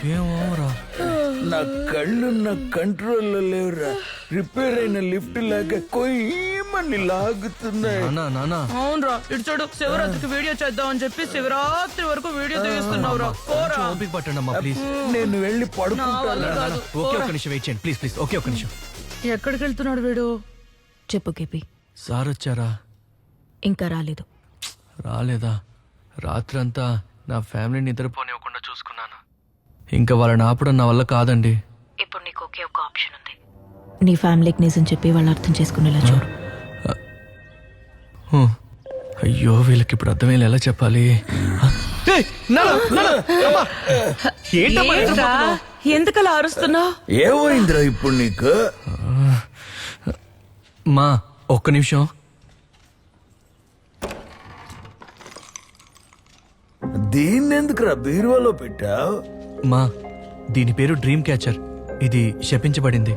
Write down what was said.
ఇంకేమోరా. నా కళ్ళు నా కంట్రోల్లో లేవురా. రిపేర్ అయిన లిఫ్ట్ లాగా కొయ్యమని లాగుతున్నాయి. నానా అవునరా ఇటు చూడు, శివరాత్రికి వీడియో చేద్దాం అని చెప్పి శివరాత్రి వరకు వీడియో తీస్తున్నావురా. పోరా. ఓపిక పట్టండి అమ్మా ప్లీజ్. నేను వెళ్ళి నా పడుకుంటాను. వల్ల కాదు. ఓకే ఒక్క నిమిషం వెయిట్ చేయండి ప్లీజ్ ప్లీజ్. ఓకే ఒక్క నిమిషం. ఎక్కడికి వెళ్తున్నాడు వీడు? చెప్పు కేపీ. సార్ వచ్చారా? ఇంకా రాలేదు. రాలేదా? రాత్రంతా నా ఫ్యామిలీని నిద్రపోనివ్వకుండా చూసుకున్నాను. ఇంకా వాళ్ళని ఆపడం నా వల్ల కాదండి. ఇప్పుడు నీకు ఒకే ఒక ఆప్షన్ ఉంది. నీ ఫ్యామిలీకి నిజం చెప్పి వాళ్ళు అర్థం చేసుకునేలా చూడు. హ. అయ్యో వీళ్ళకి ఇప్పుడు అర్థమయ్యేలా ఎలా చెప్పాలి? ఏయ్, నాన్న, నాన్న, అమ్మా. ఏంటమ్మా ఏంట్రా? ఎందుకలా అరుస్తున్నావు? ఏమైందిరా ఇప్పుడు నీకు? మా ఒక్క నిమిషం. దీన్ని ఎందుకురా బీరువాలో పెట్టావు? మా దీని పేరు డ్రీమ్ క్యాచర్. ఇది శపించబడింది.